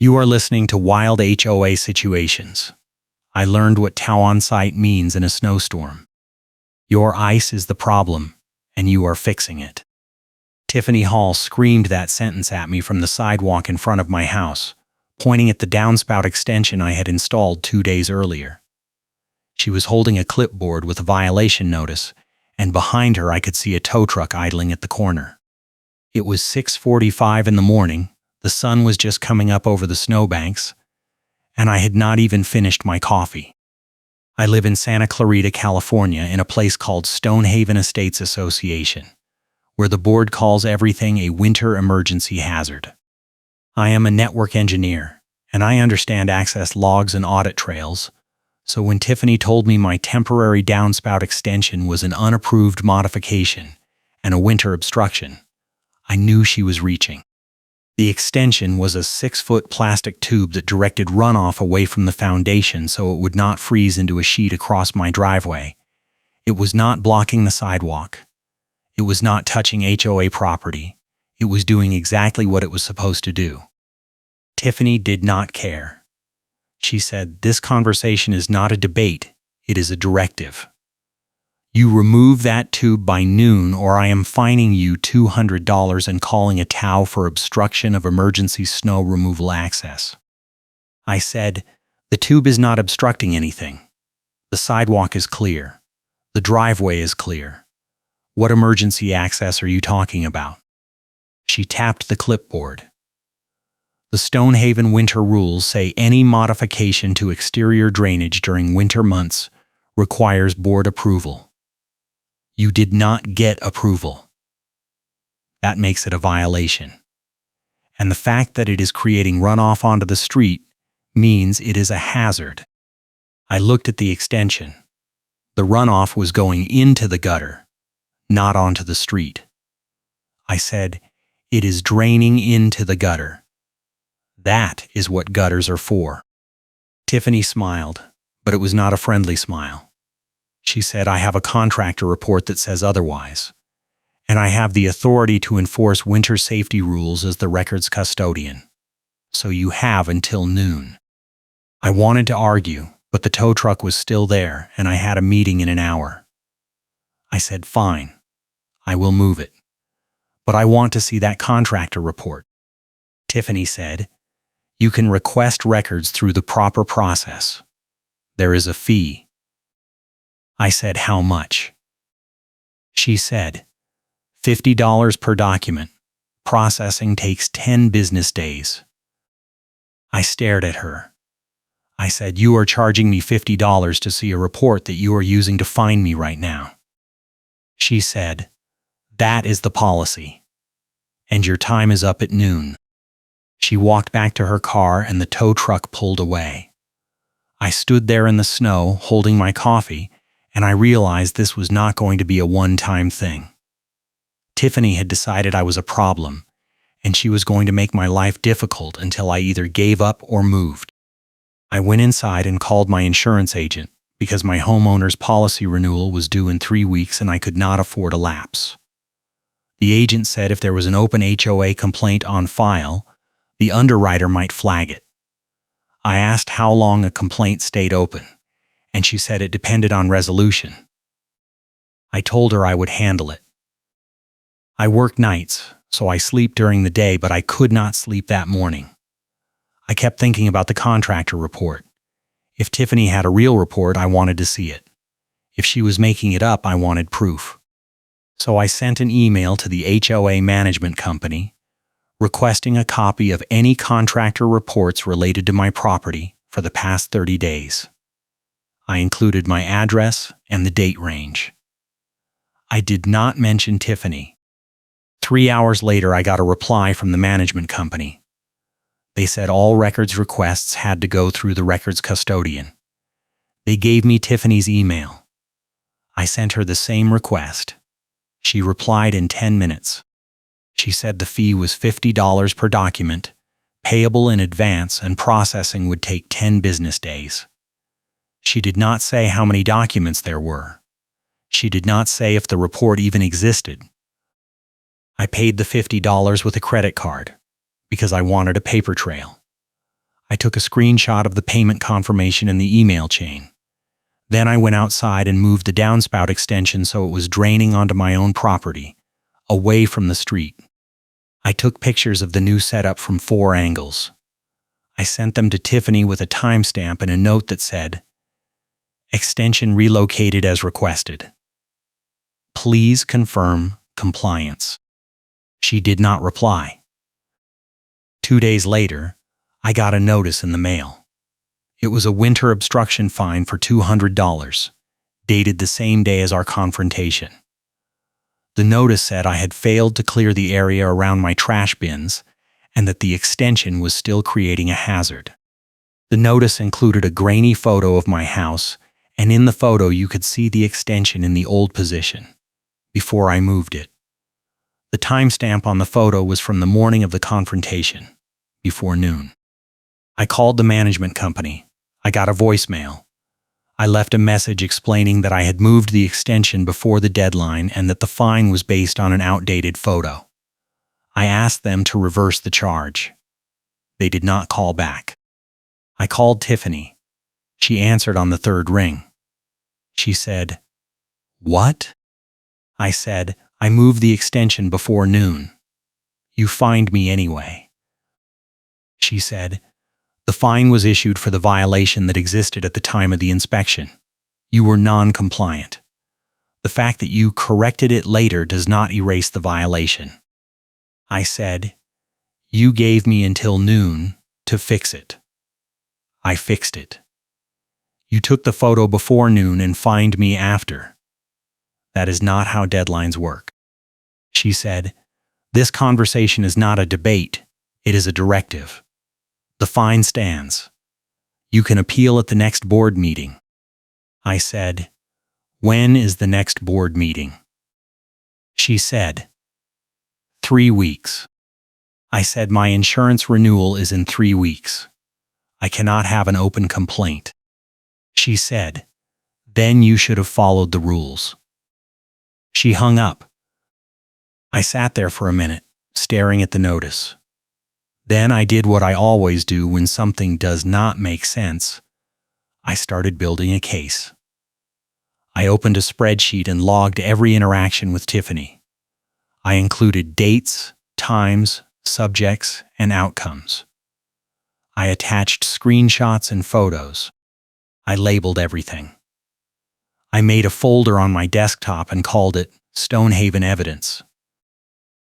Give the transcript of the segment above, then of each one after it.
You are listening to Wild HOA Situations. I learned what Tau on site means in a snowstorm. Your ice is the problem, and you are fixing it. Tiffany Hall screamed that sentence at me from the sidewalk in front of my house, pointing at the downspout extension I had installed 2 days earlier. She was holding a clipboard with a violation notice, and behind her I could see a tow truck idling at the corner. It was 6:45 in the morning, the sun was just coming up over the snowbanks, and I had not even finished my coffee. I live in Santa Clarita, California, in a place called Stonehaven Estates Association, where the board calls everything a winter emergency hazard. I am a network engineer, and I understand access logs and audit trails, so when Tiffany told me my temporary downspout extension was an unapproved modification and a winter obstruction, I knew she was reaching. The extension was a 6-foot plastic tube that directed runoff away from the foundation so it would not freeze into a sheet across my driveway. It was not blocking the sidewalk. It was not touching HOA property. It was doing exactly what it was supposed to do. Tiffany did not care. She said, "This conversation is not a debate, it is a directive. You remove that tube by noon or I am fining you $200 and calling a TOW for obstruction of emergency snow removal access." I said, "The tube is not obstructing anything. The sidewalk is clear. The driveway is clear. What emergency access are you talking about?" She tapped the clipboard. The Stonehaven winter rules say any modification to exterior drainage during winter months requires board approval. You did not get approval. That makes it a violation. And the fact that it is creating runoff onto the street means it is a hazard. I looked at the extension. The runoff was going into the gutter, not onto the street. I said, "It is draining into the gutter. That is what gutters are for." Tiffany smiled, but it was not a friendly smile. She said, "I have a contractor report that says otherwise, and I have the authority to enforce winter safety rules as the record's custodian. So you have until noon." I wanted to argue, but the tow truck was still there, and I had a meeting in an hour. I said, "Fine, I will move it, but I want to see that contractor report." Tiffany said, "You can request records through the proper process. There is a fee." I said, "How much?" She said, $50 per document. Processing takes 10 business days. I stared at her. I said, "You are charging me $50 to see a report that you are using to fine me right now." She said, "That is the policy, and your time is up at noon." She walked back to her car and the tow truck pulled away. I stood there in the snow holding my coffee, and I realized this was not going to be a one-time thing. Tiffany had decided I was a problem, and she was going to make my life difficult until I either gave up or moved. I went inside and called my insurance agent because my homeowner's policy renewal was due in 3 weeks and I could not afford a lapse. The agent said if there was an open HOA complaint on file, the underwriter might flag it. I asked how long a complaint stayed open, and she said it depended on resolution. I told her I would handle it. I work nights, so I sleep during the day, but I could not sleep that morning. I kept thinking about the contractor report. If Tiffany had a real report, I wanted to see it. If she was making it up, I wanted proof. So I sent an email to the HOA management company requesting a copy of any contractor reports related to my property for the past 30 days. I included my address and the date range. I did not mention Tiffany. 3 hours later, I got a reply from the management company. They said all records requests had to go through the records custodian. They gave me Tiffany's email. I sent her the same request. She replied in 10 minutes. She said the fee was $50 per document, payable in advance, and processing would take 10 business days. She did not say how many documents there were. She did not say if the report even existed. I paid the $50 with a credit card because I wanted a paper trail. I took a screenshot of the payment confirmation in the email chain. Then I went outside and moved the downspout extension so it was draining onto my own property, away from the street. I took pictures of the new setup from 4 angles. I sent them to Tiffany with a timestamp and a note that said, "Extension relocated as requested. Please confirm compliance." She did not reply. 2 days later, I got a notice in the mail. It was a winter obstruction fine for $200, dated the same day as our confrontation. The notice said I had failed to clear the area around my trash bins and that the extension was still creating a hazard. The notice included a grainy photo of my house, and in the photo you could see the extension in the old position, before I moved it. The timestamp on the photo was from the morning of the confrontation, before noon. I called the management company. I got a voicemail. I left a message explaining that I had moved the extension before the deadline and that the fine was based on an outdated photo. I asked them to reverse the charge. They did not call back. I called Tiffany. She answered on the 3rd ring. She said, "What?" I said, "I moved the extension before noon. You fined me anyway." She said, "The fine was issued for the violation that existed at the time of the inspection. You were non-compliant. The fact that you corrected it later does not erase the violation." I said, "You gave me until noon to fix it. I fixed it. You took the photo before noon and fined me after. That is not how deadlines work." She said, "This conversation is not a debate. It is a directive. The fine stands. You can appeal at the next board meeting." I said, "When is the next board meeting?" She said, 3 weeks. I said, "My insurance renewal is in 3 weeks. I cannot have an open complaint." She said, "Then you should have followed the rules." She hung up. I sat there for a minute, staring at the notice. Then I did what I always do when something does not make sense. I started building a case. I opened a spreadsheet and logged every interaction with Tiffany. I included dates, times, subjects, and outcomes. I attached screenshots and photos. I labeled everything. I made a folder on my desktop and called it Stonehaven Evidence.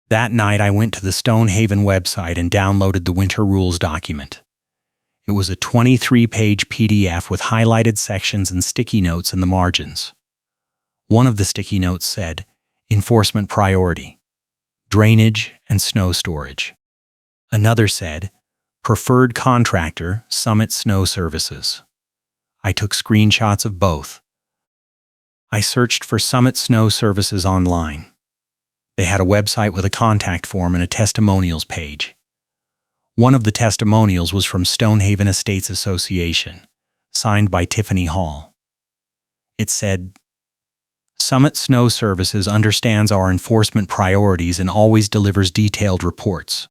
That night I went to the Stonehaven website and downloaded the Winter Rules document. It was a 23-page PDF with highlighted sections and sticky notes in the margins. One of the sticky notes said, "Enforcement priority, drainage and snow storage." Another said, "Preferred contractor, Summit Snow Services." I took screenshots of both. I searched for Summit Snow Services online. They had a website with a contact form and a testimonials page. One of the testimonials was from Stonehaven Estates Association, signed by Tiffany Hall. It said, "Summit Snow Services understands our enforcement priorities and always delivers detailed reports."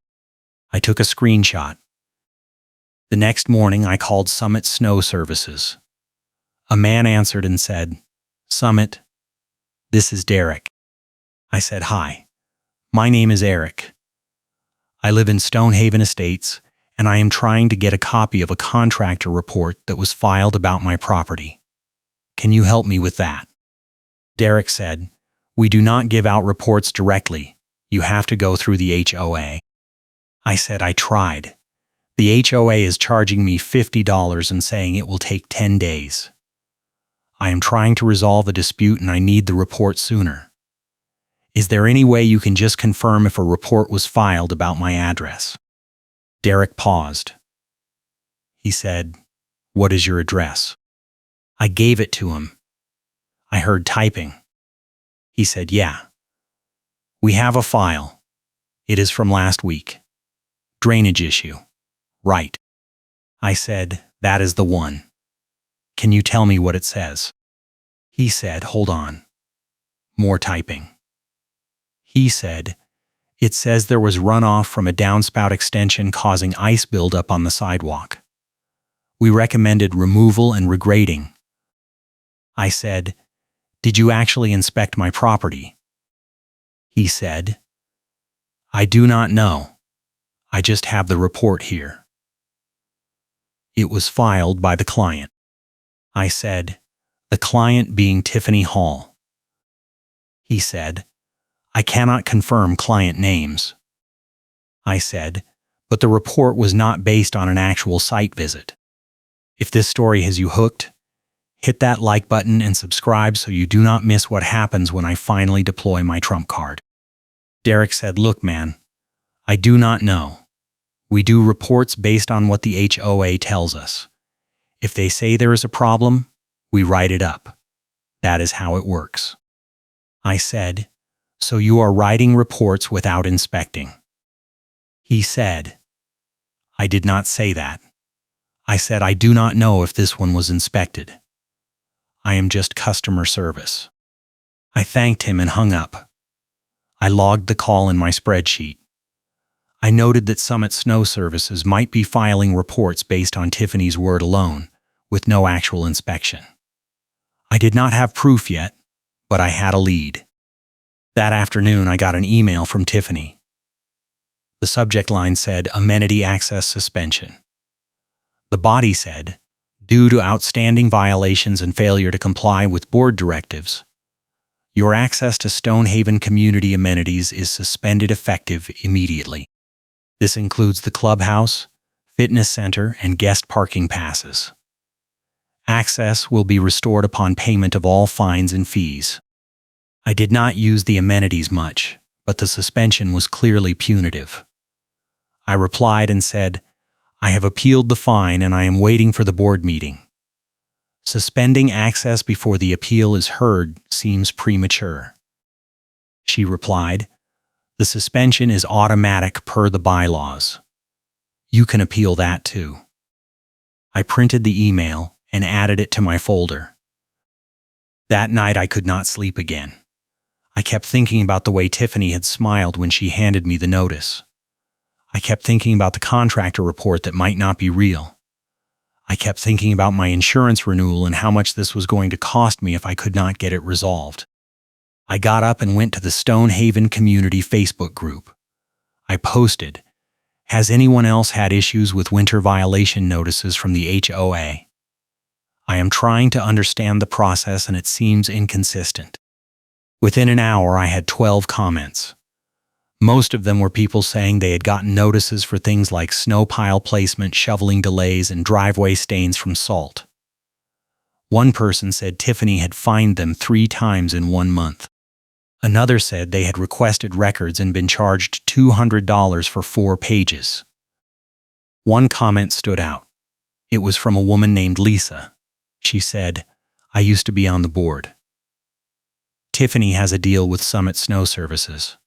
I took a screenshot. The next morning, I called Summit Snow Services. A man answered and said, "Summit, this is Derek." I said, "Hi, my name is Eric. I live in Stonehaven Estates, and I am trying to get a copy of a contractor report that was filed about my property. Can you help me with that?" Derek said, "We do not give out reports directly. You have to go through the HOA." I said, "I tried. The HOA is charging me $50 and saying it will take 10 days. I am trying to resolve a dispute and I need the report sooner. Is there any way you can just confirm if a report was filed about my address?" Derek paused. He said, "What is your address?" I gave it to him. I heard typing. He said, "Yeah. We have a file. It is from last week. Drainage issue. Right." I said, "That is the one. Can you tell me what it says?" He said, "Hold on." More typing. He said, "It says there was runoff from a downspout extension causing ice buildup on the sidewalk. We recommended removal and regrading. I said, "Did you actually inspect my property?" He said, "I do not know. I just have the report here." It was filed by the client. I said, "The client being Tiffany Hall." He said, "I cannot confirm client names." I said, "But the report was not based on an actual site visit." If this story has you hooked, hit that like button and subscribe so you do not miss what happens when I finally deploy my trump card. Derek said, "Look, man, I do not know. We do reports based on what the HOA tells us. If they say there is a problem, we write it up. That is how it works." I said, "So you are writing reports without inspecting?" He said, "I did not say that. I said I do not know if this one was inspected. I am just customer service." I thanked him and hung up. I logged the call in my spreadsheet. I noted that Summit Snow Services might be filing reports based on Tiffany's word alone, with no actual inspection. I did not have proof yet, but I had a lead. That afternoon, I got an email from Tiffany. The subject line said, "Amenity access suspension." The body said, "Due to outstanding violations and failure to comply with board directives, your access to Stonehaven community amenities is suspended effective immediately. This includes the clubhouse, fitness center, and guest parking passes. Access will be restored upon payment of all fines and fees." I did not use the amenities much, but the suspension was clearly punitive. I replied and said, "I have appealed the fine and I am waiting for the board meeting. Suspending access before the appeal is heard seems premature." She replied, "The suspension is automatic per the bylaws. You can appeal that too." I printed the email and added it to my folder. That night I could not sleep again. I kept thinking about the way Tiffany had smiled when she handed me the notice. I kept thinking about the contractor report that might not be real. I kept thinking about my insurance renewal and how much this was going to cost me if I could not get it resolved. I got up and went to the Stonehaven Community Facebook group. I posted, "Has anyone else had issues with winter violation notices from the HOA? I am trying to understand the process and it seems inconsistent." Within an hour, I had 12 comments. Most of them were people saying they had gotten notices for things like snow pile placement, shoveling delays, and driveway stains from salt. One person said Tiffany had fined them 3 times in 1 month. Another said they had requested records and been charged $200 for 4 pages. One comment stood out. It was from a woman named Lisa. She said, "I used to be on the board. Tiffany has a deal with Summit Snow Services.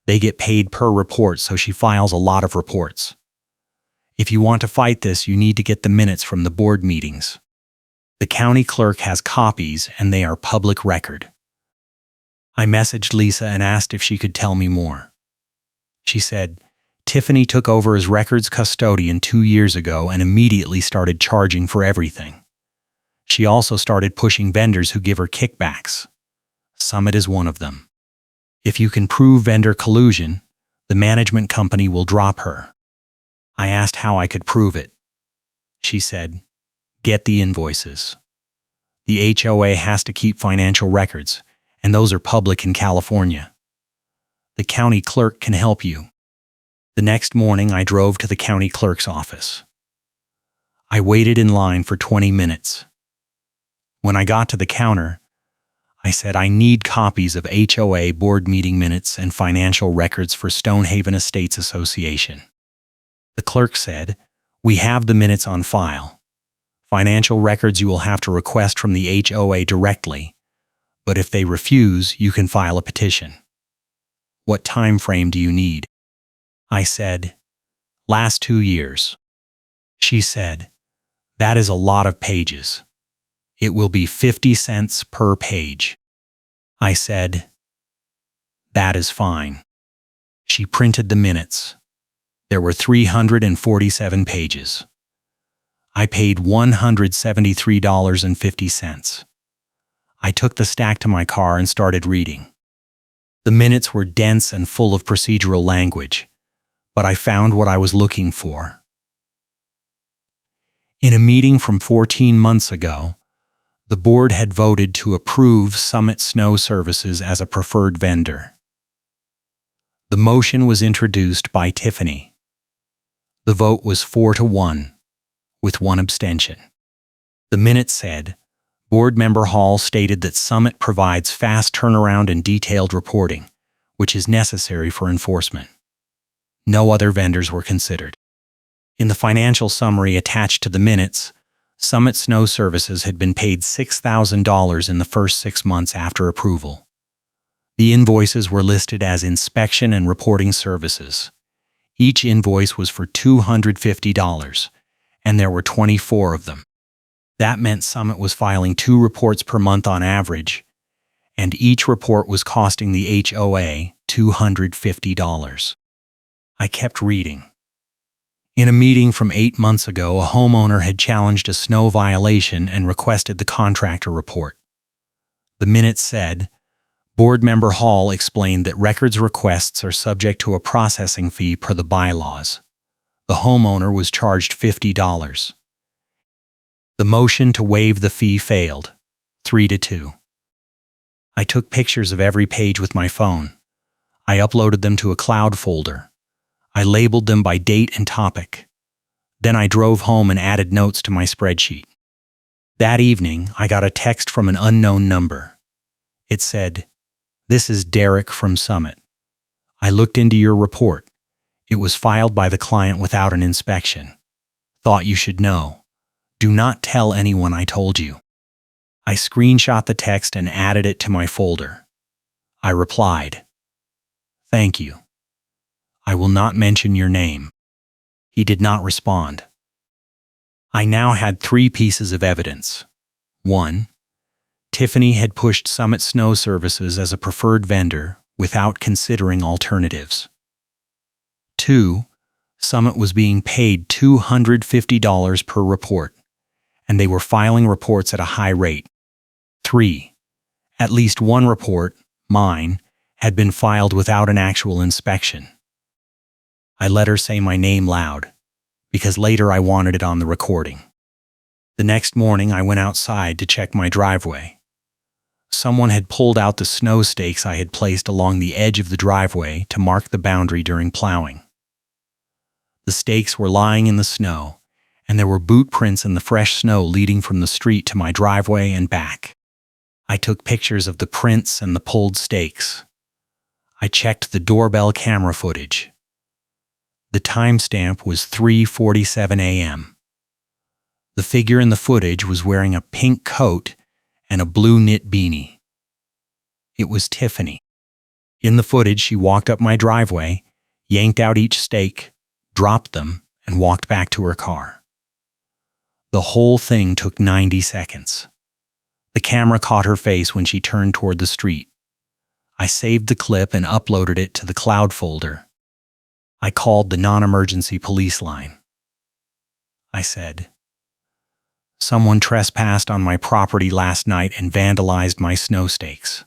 They get paid per report, so she files a lot of reports. If you want to fight this, you need to get the minutes from the board meetings. The county clerk has copies and they are public record." I messaged Lisa and asked if she could tell me more. She said, "Tiffany took over as records custodian 2 years ago and immediately started charging for everything. She also started pushing vendors who give her kickbacks. Summit is one of them. If you can prove vendor collusion, the management company will drop her." I asked how I could prove it. She said, "Get the invoices. The HOA has to keep financial records, and those are public in California. The county clerk can help you." The next morning, I drove to the county clerk's office. I waited in line for 20 minutes. When I got to the counter, I said, "I need copies of HOA board meeting minutes and financial records for Stonehaven Estates Association." The clerk said, "We have the minutes on file. Financial records you will have to request from the HOA directly, but if they refuse, you can file a petition. What time frame do you need?" I said, "Last 2 years." She said, "That is a lot of pages. It will be 50 cents per page." I said, "That is fine." She printed the minutes. There were 347 pages. I paid $173.50. I took the stack to my car and started reading. The minutes were dense and full of procedural language, but I found what I was looking for. In a meeting from 14 months ago, the board had voted to approve Summit Snow Services as a preferred vendor. The motion was introduced by Tiffany. The vote was 4-1, with one abstention. The minutes said, Board Member Hall stated that Summit provides fast turnaround and detailed reporting, which is necessary for enforcement. No other vendors were considered. In the financial summary attached to the minutes, Summit Snow Services had been paid $6,000 in the first 6 months after approval. The invoices were listed as inspection and reporting services. Each invoice was for $250, and there were 24 of them. That meant Summit was filing 2 reports per month on average, and each report was costing the HOA $250. I kept reading. In a meeting from 8 months ago, a homeowner had challenged a snow violation and requested the contractor report. The minutes said, Board Member Hall explained that records requests are subject to a processing fee per the bylaws. The homeowner was charged $50. The motion to waive the fee failed, 3-2. I took pictures of every page with my phone. I uploaded them to a cloud folder. I labeled them by date and topic. Then I drove home and added notes to my spreadsheet. That evening, I got a text from an unknown number. It said, "This is Derek from Summit. I looked into your report. It was filed by the client without an inspection. Thought you should know. Do not tell anyone I told you." I screenshot the text and added it to my folder. I replied, "Thank you. I will not mention your name." He did not respond. I now had 3 pieces of evidence. 1. Tiffany had pushed Summit Snow Services as a preferred vendor without considering alternatives. 2. Summit was being paid $250 per report, and they were filing reports at a high rate. 3. At least one report, mine, had been filed without an actual inspection. I let her say my name loud, because later I wanted it on the recording. The next morning I went outside to check my driveway. Someone had pulled out the snow stakes I had placed along the edge of the driveway to mark the boundary during plowing. The stakes were lying in the snow, and there were boot prints in the fresh snow leading from the street to my driveway and back. I took pictures of the prints and the pulled stakes. I checked the doorbell camera footage. The timestamp was 3:47 a.m. The figure in the footage was wearing a pink coat and a blue knit beanie. It was Tiffany. In the footage, she walked up my driveway, yanked out each stake, dropped them, and walked back to her car. The whole thing took 90 seconds. The camera caught her face when she turned toward the street. I saved the clip and uploaded it to the cloud folder. I called the non-emergency police line. I said, "Someone trespassed on my property last night and vandalized my snow stakes.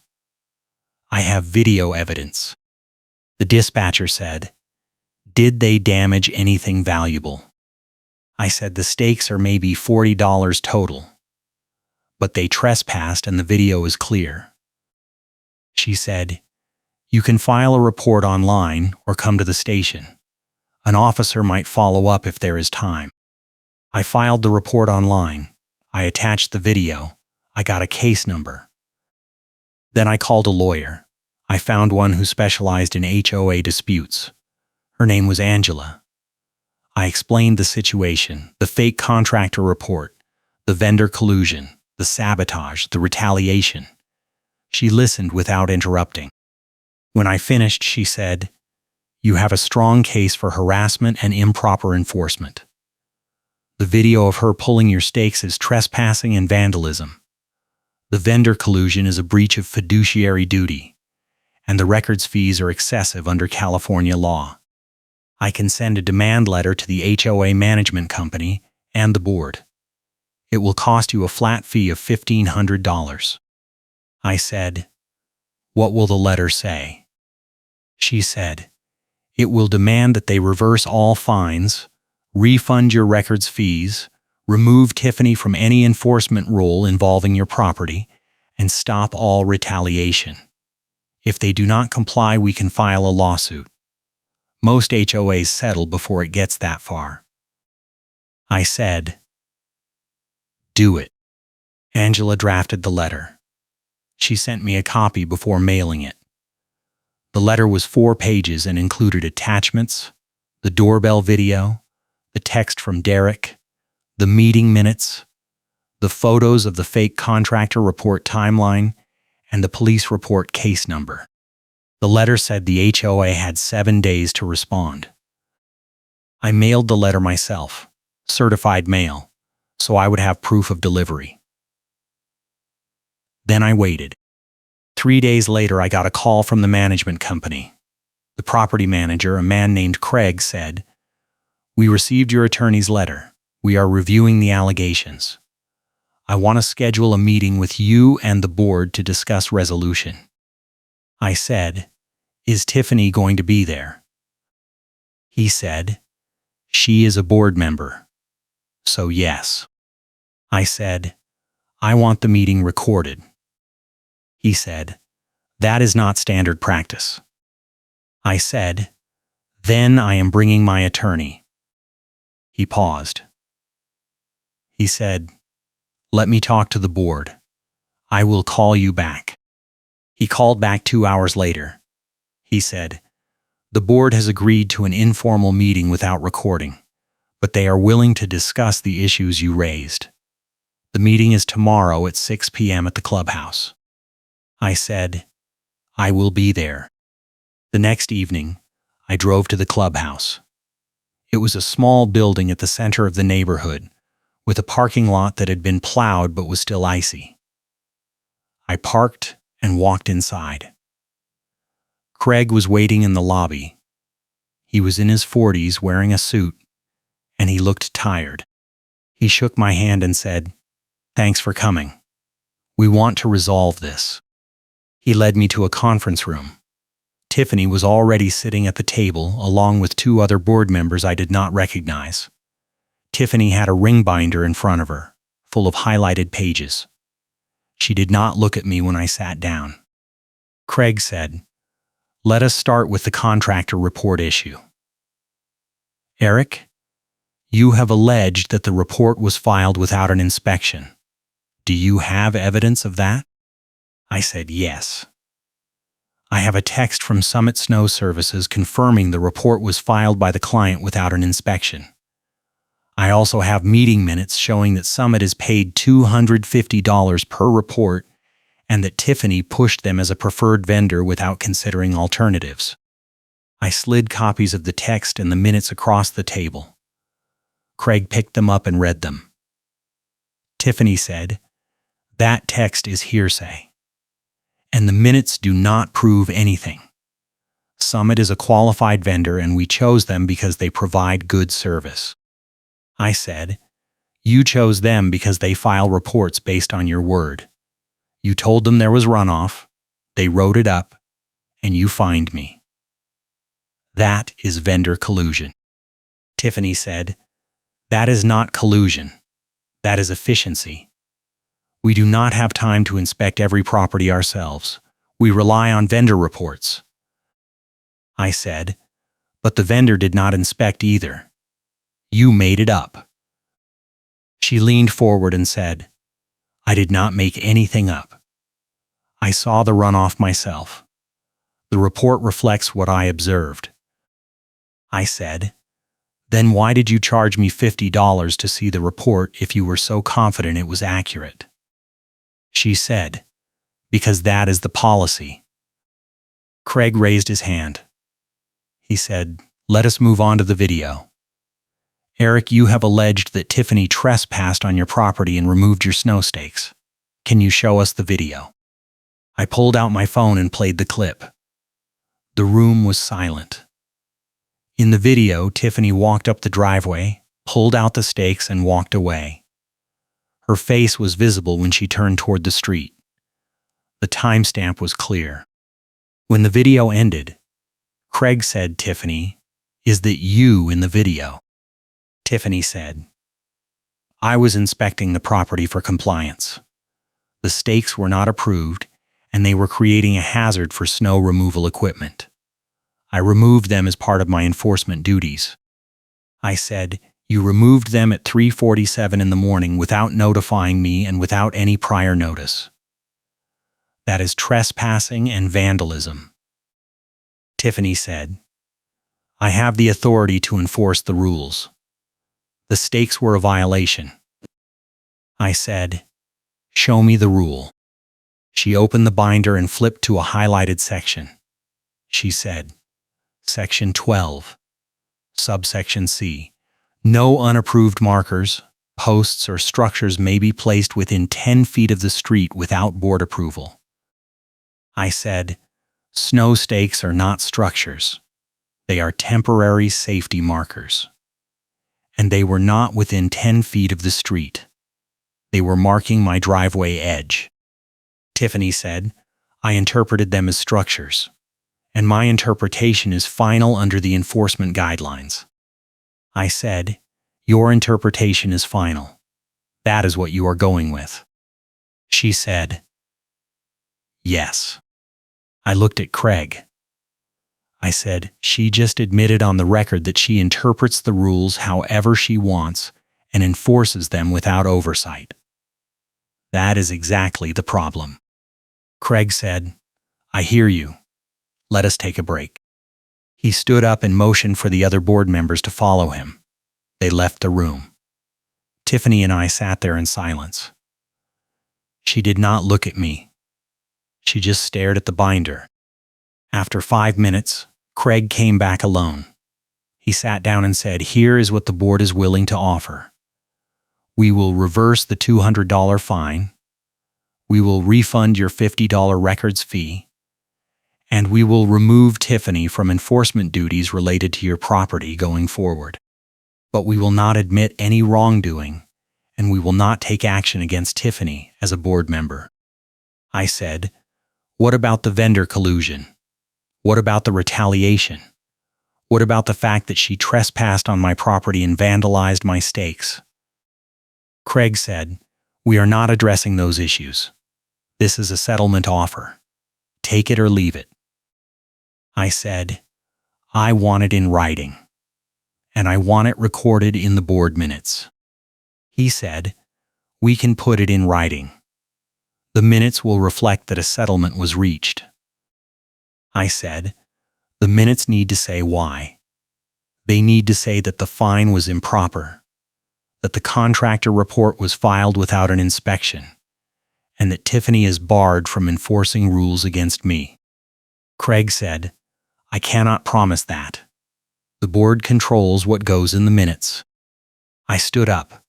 I have video evidence." The dispatcher said, "Did they damage anything valuable?" I said, "The stakes are maybe $40 total, but they trespassed and the video is clear." She said, "You can file a report online or come to the station. An officer might follow up if there is time." I filed the report online. I attached the video. I got a case number. Then I called a lawyer. I found one who specialized in HOA disputes. Her name was Angela. I explained the situation, the fake contractor report, the vendor collusion, the sabotage, the retaliation. She listened without interrupting. When I finished, she said, "You have a strong case for harassment and improper enforcement. The video of her pulling your stakes is trespassing and vandalism. The vendor collusion is a breach of fiduciary duty, and the records fees are excessive under California law. I can send a demand letter to the HOA management company and the board." It will cost you a flat fee of $1,500. I said, "What will the letter say?" She said, "It will demand that they reverse all fines, refund your records fees, remove Tiffany from any enforcement role involving your property, and stop all retaliation. If they do not comply, we can file a lawsuit. Most HOAs settle before it gets that far." I said, "Do it." Angela drafted the letter. She sent me a copy before mailing it. The letter was 4 pages and included attachments, the doorbell video, the text from Derek, the meeting minutes, the photos of the fake contractor report timeline, and the police report case number. The letter said the HOA had 7 days to respond. I mailed the letter myself, certified mail, so I would have proof of delivery. Then I waited. 3 days later, I got a call from the management company. The property manager, a man named Craig, said, "We received your attorney's letter. We are reviewing the allegations. I want to schedule a meeting with you and the board to discuss resolution." I said, "Is Tiffany going to be there?" He said, "She is a board member, so yes." I said, "I want the meeting recorded." He said, "That is not standard practice." I said, "Then I am bringing my attorney." He paused. He said, "Let me talk to the board. I will call you back." He called back 2 hours later. He said, "The board has agreed to an informal meeting without recording, but they are willing to discuss the issues you raised. The meeting is tomorrow at 6 p.m. at the clubhouse." I said, "I will be there." The next evening, I drove to the clubhouse. It was a small building at the center of the neighborhood, with a parking lot that had been plowed but was still icy. I parked and walked inside. Craig was waiting in the lobby. He was in his 40s, wearing a suit, and he looked tired. He shook my hand and said, "Thanks for coming. We want to resolve this." He led me to a conference room. Tiffany was already sitting at the table, along with 2 other board members I did not recognize. Tiffany had a ring binder in front of her, full of highlighted pages. She did not look at me when I sat down. Craig said, "Let us start with the contractor report issue. Eric, you have alleged that the report was filed without an inspection. Do you have evidence of that?" I said yes. "I have a text from Summit Snow Services confirming the report was filed by the client without an inspection. I also have meeting minutes showing that Summit is paid $250 per report and that Tiffany pushed them as a preferred vendor without considering alternatives." I slid copies of the text and the minutes across the table. Craig picked them up and read them. Tiffany said, "That text is hearsay, and the minutes do not prove anything. Summit is a qualified vendor and we chose them because they provide good service." I said, "You chose them because they file reports based on your word. You told them there was runoff, they wrote it up, and you fined me. That is vendor collusion." Tiffany said, "That is not collusion. That is efficiency. We do not have time to inspect every property ourselves. We rely on vendor reports." I said, "But the vendor did not inspect either. You made it up." She leaned forward and said, "I did not make anything up. I saw the runoff myself. The report reflects what I observed." I said, "Then why did you charge me $50 to see the report if you were so confident it was accurate?" She said, "Because that is the policy." Craig raised his hand. He said, "Let us move on to the video. Eric, you have alleged that Tiffany trespassed on your property and removed your snow stakes. Can you show us the video?" I pulled out my phone and played the clip. The room was silent. In the video, Tiffany walked up the driveway, pulled out the stakes, and walked away. Her face was visible when she turned toward the street. The timestamp was clear. When the video ended, Craig said, "Tiffany, is that you in the video?" Tiffany said, "I was inspecting the property for compliance. The stakes were not approved, and they were creating a hazard for snow removal equipment. I removed them as part of my enforcement duties." I said, "You removed them at 3:47 in the morning without notifying me and without any prior notice. That is trespassing and vandalism." Tiffany said, "I have the authority to enforce the rules. The stakes were a violation." I said, "Show me the rule." She opened the binder and flipped to a highlighted section. She said, "Section 12, subsection C. No unapproved markers, posts, or structures may be placed within 10 feet of the street without board approval." I said, "Snow stakes are not structures. They are temporary safety markers. And they were not within 10 feet of the street. They were marking my driveway edge." Tiffany said, "I interpreted them as structures, and my interpretation is final under the enforcement guidelines." I said, "Your interpretation is final. That is what you are going with." She said, "Yes." I looked at Craig. I said, "She just admitted on the record that she interprets the rules however she wants and enforces them without oversight. That is exactly the problem." Craig said, "I hear you. Let us take a break." He stood up and motioned for the other board members to follow him. They left the room. Tiffany and I sat there in silence. She did not look at me. She just stared at the binder. After 5 minutes, Craig came back alone. He sat down and said, "Here is what the board is willing to offer. We will reverse the $200 fine. We will refund your $50 records fee. And we will remove Tiffany from enforcement duties related to your property going forward. But we will not admit any wrongdoing, and we will not take action against Tiffany as a board member." I said, "What about the vendor collusion? What about the retaliation? What about the fact that she trespassed on my property and vandalized my stakes?" Craig said, "We are not addressing those issues. This is a settlement offer. Take it or leave it." I said, "I want it in writing, and I want it recorded in the board minutes." He said, "We can put it in writing. The minutes will reflect that a settlement was reached." I said, "The minutes need to say why. They need to say that the fine was improper, that the contractor report was filed without an inspection, and that Tiffany is barred from enforcing rules against me." Craig said, "I cannot promise that. The board controls what goes in the minutes." I stood up.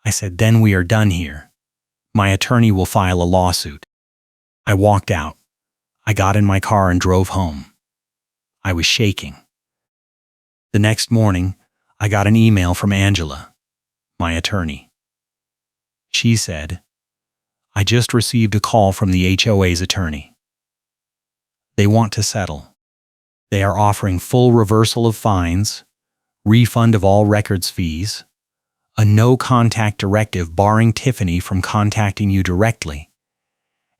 I said, "Then we are done here. My attorney will file a lawsuit." I walked out. I got in my car and drove home. I was shaking. The next morning, I got an email from Angela, my attorney. She said, "I just received a call from the HOA's attorney. They want to settle. They are offering full reversal of fines, refund of all records fees, a no-contact directive barring Tiffany from contacting you directly,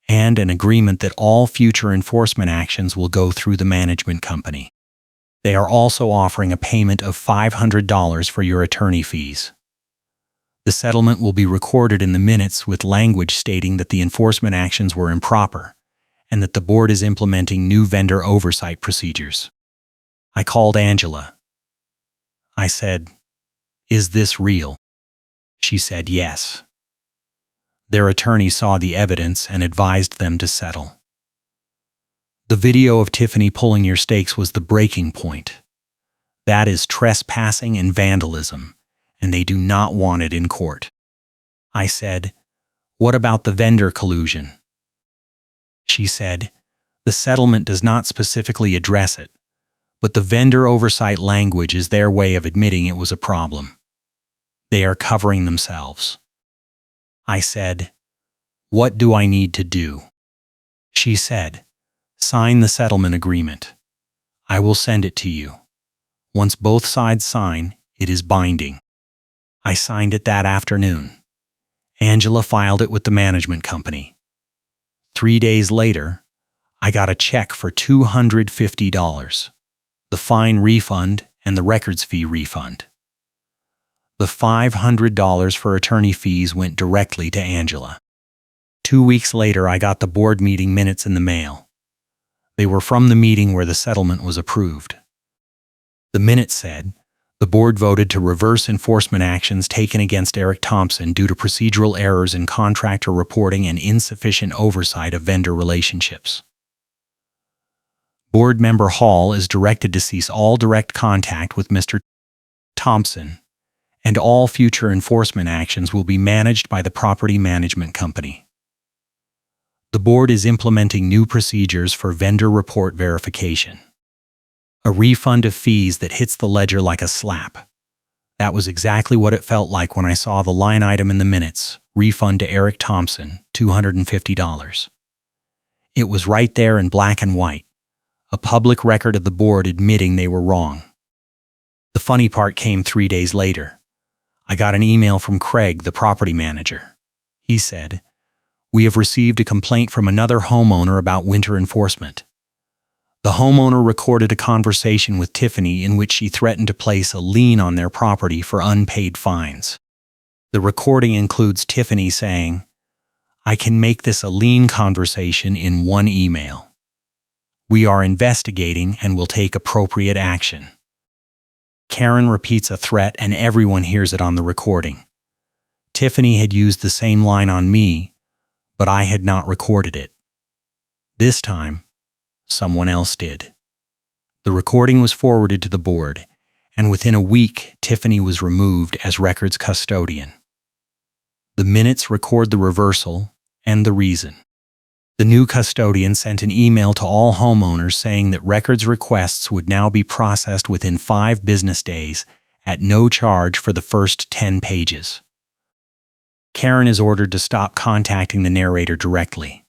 and an agreement that all future enforcement actions will go through the management company. They are also offering a payment of $500 for your attorney fees. The settlement will be recorded in the minutes with language stating that the enforcement actions were improper and that the board is implementing new vendor oversight procedures." I called Angela. I said, "Is this real?" She said yes. Their attorney saw the evidence and advised them to settle. The video of Tiffany pulling your stakes was the breaking point. That is trespassing and vandalism, and they do not want it in court. I said, "What about the vendor collusion?" She said, "The settlement does not specifically address it, but the vendor oversight language is their way of admitting it was a problem. They are covering themselves." I said, "What do I need to do?" She said, "Sign the settlement agreement. I will send it to you. Once both sides sign, it is binding." I signed it that afternoon. Angela filed it with the management company. 3 days later, I got a check for $250, the fine refund and the records fee refund. The $500 for attorney fees went directly to Angela. 2 weeks later, I got the board meeting minutes in the mail. They were from the meeting where the settlement was approved. The minutes said, the board voted to reverse enforcement actions taken against Eric Thompson due to procedural errors in contractor reporting and insufficient oversight of vendor relationships. Board member Hall is directed to cease all direct contact with Mr. Thompson, and all future enforcement actions will be managed by the property management company. The board is implementing new procedures for vendor report verification. A refund of fees that hits the ledger like a slap. That was exactly what it felt like when I saw the line item in the minutes, refund to Eric Thompson, $250. It was right there in black and white, a public record of the board admitting they were wrong. The funny part came 3 days later. I got an email from Craig, the property manager. He said, "We have received a complaint from another homeowner about winter enforcement. The homeowner recorded a conversation with Tiffany in which she threatened to place a lien on their property for unpaid fines. The recording includes Tiffany saying, 'I can make this a lien conversation in one email. We are investigating and will take appropriate action.'" Karen repeats a threat and everyone hears it on the recording. Tiffany had used the same line on me, but I had not recorded it. This time, someone else did. The recording was forwarded to the board, and within a week, Tiffany was removed as records custodian. The minutes record the reversal and the reason. The new custodian sent an email to all homeowners saying that records requests would now be processed within 5 business days at no charge for the first 10 pages. Karen is ordered to stop contacting the narrator directly.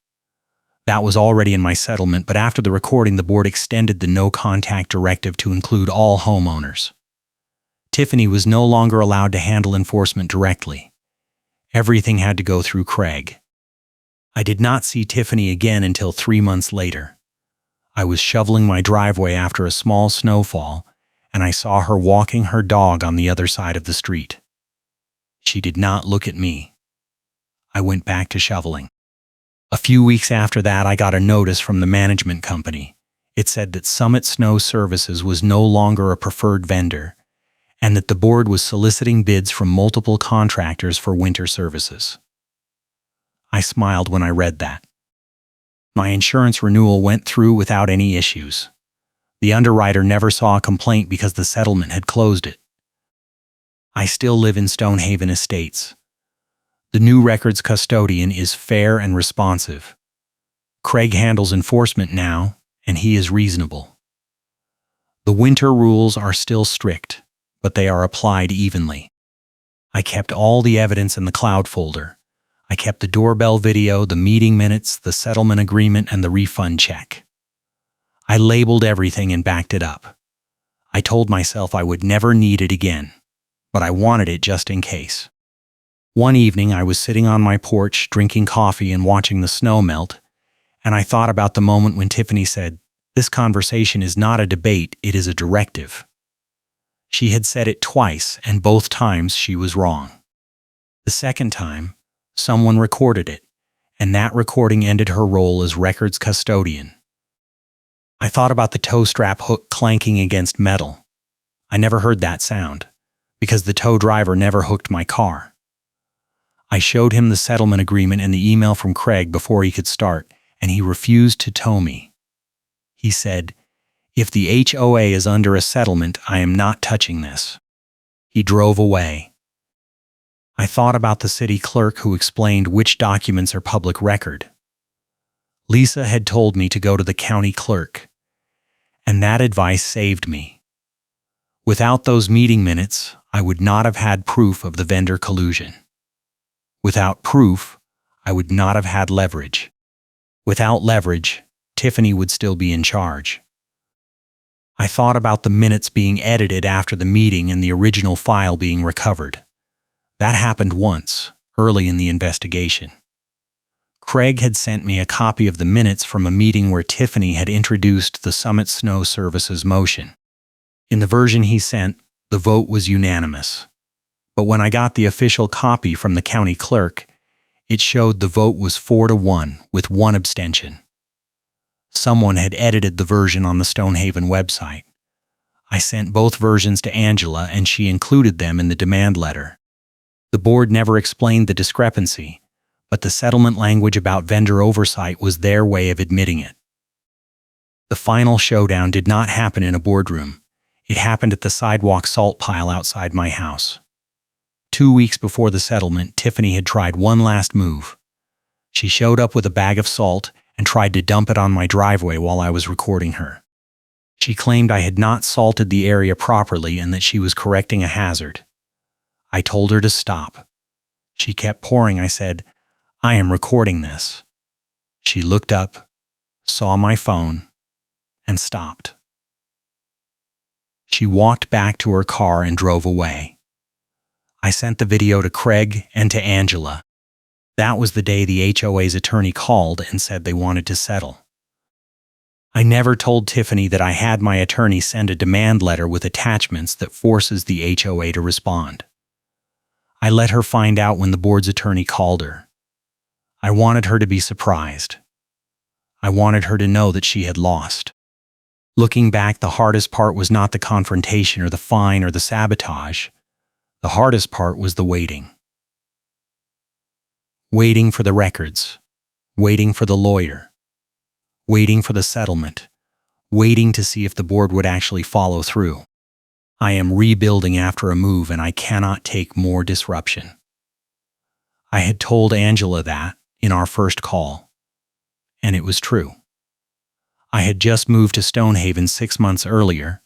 That was already in my settlement, but after the recording, the board extended the no-contact directive to include all homeowners. Tiffany was no longer allowed to handle enforcement directly. Everything had to go through Craig. I did not see Tiffany again until 3 months later. I was shoveling my driveway after a small snowfall, and I saw her walking her dog on the other side of the street. She did not look at me. I went back to shoveling. A few weeks after that, I got a notice from the management company. It said that Summit Snow Services was no longer a preferred vendor, and that the board was soliciting bids from multiple contractors for winter services. I smiled when I read that. My insurance renewal went through without any issues. The underwriter never saw a complaint because the settlement had closed it. I still live in Stonehaven Estates. The new records custodian is fair and responsive. Craig handles enforcement now, and he is reasonable. The winter rules are still strict, but they are applied evenly. I kept all the evidence in the cloud folder. I kept the doorbell video, the meeting minutes, the settlement agreement, and the refund check. I labeled everything and backed it up. I told myself I would never need it again, but I wanted it just in case. One evening, I was sitting on my porch, drinking coffee and watching the snow melt, and I thought about the moment when Tiffany said, "This conversation is not a debate, it is a directive." She had said it twice, and both times she was wrong. The second time, someone recorded it, and that recording ended her role as records custodian. I thought about the tow strap hook clanking against metal. I never heard that sound, because the tow driver never hooked my car. I showed him the settlement agreement and the email from Craig before he could start, and he refused to tow me. He said, "If the HOA is under a settlement, I am not touching this." He drove away. I thought about the city clerk who explained which documents are public record. Lisa had told me to go to the county clerk, and that advice saved me. Without those meeting minutes, I would not have had proof of the vendor collusion. Without proof, I would not have had leverage. Without leverage, Tiffany would still be in charge. I thought about the minutes being edited after the meeting and the original file being recovered. That happened once, early in the investigation. Craig had sent me a copy of the minutes from a meeting where Tiffany had introduced the Summit Snow Services motion. In the version he sent, the vote was unanimous. But when I got the official copy from the county clerk, it showed the vote was 4-1 with one abstention. Someone had edited the version on the Stonehaven website. I sent both versions to Angela and she included them in the demand letter. The board never explained the discrepancy, but the settlement language about vendor oversight was their way of admitting it. The final showdown did not happen in a boardroom. It happened at the sidewalk salt pile outside my house. 2 weeks before the settlement, Tiffany had tried one last move. She showed up with a bag of salt and tried to dump it on my driveway while I was recording her. She claimed I had not salted the area properly and that she was correcting a hazard. I told her to stop. She kept pouring. I said, "I am recording this." She looked up, saw my phone, and stopped. She walked back to her car and drove away. I sent the video to Craig and to Angela. That was the day the HOA's attorney called and said they wanted to settle. I never told Tiffany that I had my attorney send a demand letter with attachments that forces the HOA to respond. I let her find out when the board's attorney called her. I wanted her to be surprised. I wanted her to know that she had lost. Looking back, the hardest part was not the confrontation or the fine or the sabotage. The hardest part was the waiting. Waiting for the records, waiting for the lawyer, waiting for the settlement, waiting to see if the board would actually follow through. I am rebuilding after a move and I cannot take more disruption. I had told Angela that in our first call, and it was true. I had just moved to Stonehaven 6 months earlier,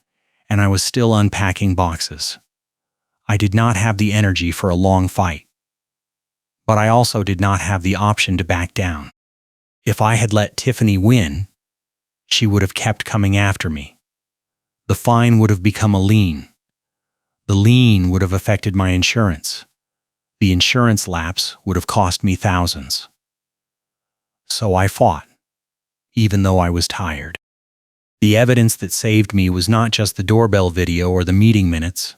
and I was still unpacking boxes. I did not have the energy for a long fight. But I also did not have the option to back down. If I had let Tiffany win, she would have kept coming after me. The fine would have become a lien. The lien would have affected my insurance. The insurance lapse would have cost me thousands. So I fought, even though I was tired. The evidence that saved me was not just the doorbell video or the meeting minutes.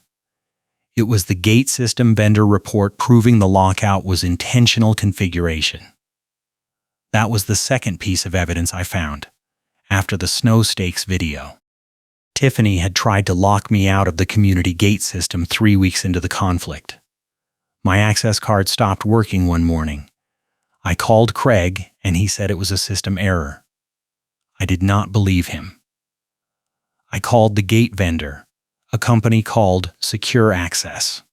It was the gate system vendor report proving the lockout was intentional configuration. That was the second piece of evidence I found, after the snow stakes video. Tiffany had tried to lock me out of the community gate system 3 weeks into the conflict. My access card stopped working one morning. I called Craig, and he said it was a system error. I did not believe him. I called the gate vendor, a company called Secure Access.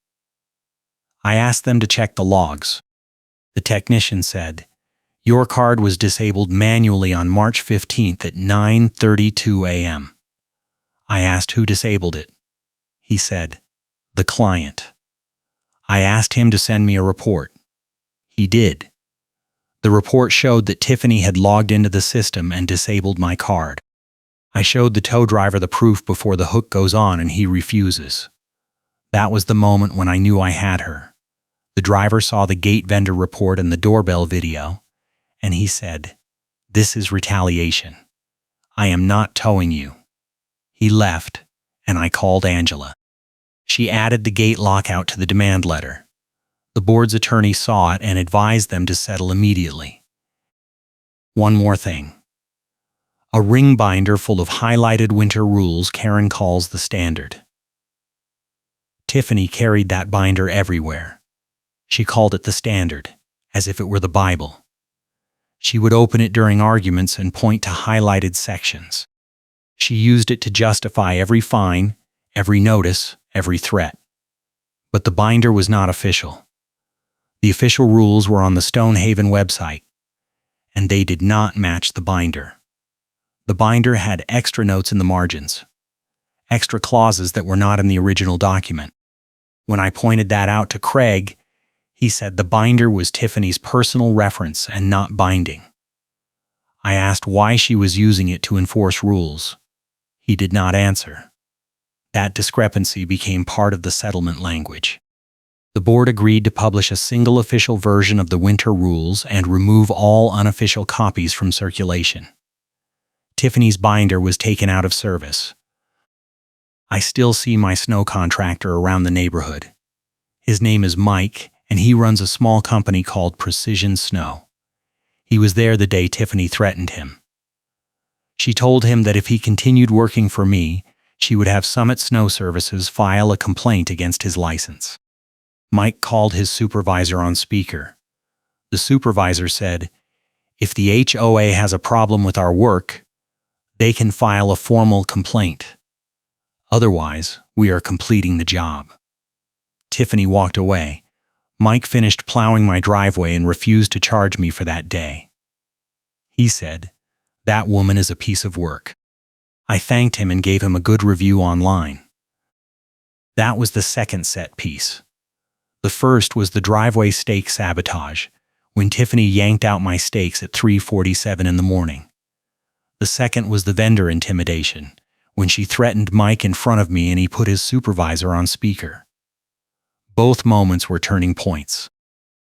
I asked them to check the logs. The technician said, "Your card was disabled manually on March 15th at 9:32 a.m. I asked who disabled it. He said, "The client." I asked him to send me a report. He did. The report showed that Tiffany had logged into the system and disabled my card. I showed the tow driver the proof before the hook goes on and he refuses. That was the moment when I knew I had her. The driver saw the gate vendor report and the doorbell video, and he said, "This is retaliation. I am not towing you." He left, and I called Angela. She added the gate lockout to the demand letter. The board's attorney saw it and advised them to settle immediately. One more thing. A ring binder full of highlighted winter rules Karen calls the standard. Tiffany carried that binder everywhere. She called it the standard, as if it were the Bible. She would open it during arguments and point to highlighted sections. She used it to justify every fine, every notice, every threat. But the binder was not official. The official rules were on the Stonehaven website, and they did not match the binder. The binder had extra notes in the margins, extra clauses that were not in the original document. When I pointed that out to Craig, He said the binder was Tiffany's personal reference and not binding. I asked why she was using it to enforce rules. He did not answer. That discrepancy became part of the settlement language. The board agreed to publish a single official version of the winter rules and remove all unofficial copies from circulation. Tiffany's binder was taken out of service. I still see my snow contractor around the neighborhood. His name is Mike, and he runs a small company called Precision Snow. He was there the day Tiffany threatened him. She told him that if he continued working for me, she would have Summit Snow Services file a complaint against his license. Mike called his supervisor on speaker. The supervisor said, "If the HOA has a problem with our work, they can file a formal complaint. Otherwise, we are completing the job." Tiffany walked away. Mike finished plowing my driveway and refused to charge me for that day. He said, "That woman is a piece of work." I thanked him and gave him a good review online. That was the second set piece. The first was the driveway stake sabotage, when Tiffany yanked out my stakes at 3:47 in the morning. The second was the vendor intimidation, when she threatened Mike in front of me and he put his supervisor on speaker. Both moments were turning points.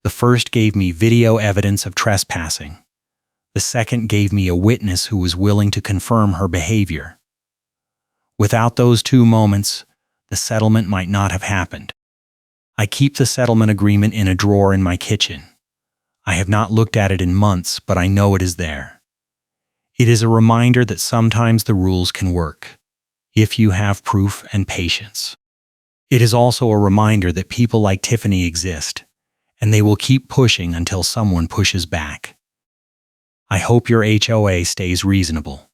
The first gave me video evidence of trespassing. The second gave me a witness who was willing to confirm her behavior. Without those two moments, the settlement might not have happened. I keep the settlement agreement in a drawer in my kitchen. I have not looked at it in months, but I know it is there. It is a reminder that sometimes the rules can work, if you have proof and patience. It is also a reminder that people like Tiffany exist, and they will keep pushing until someone pushes back. I hope your HOA stays reasonable.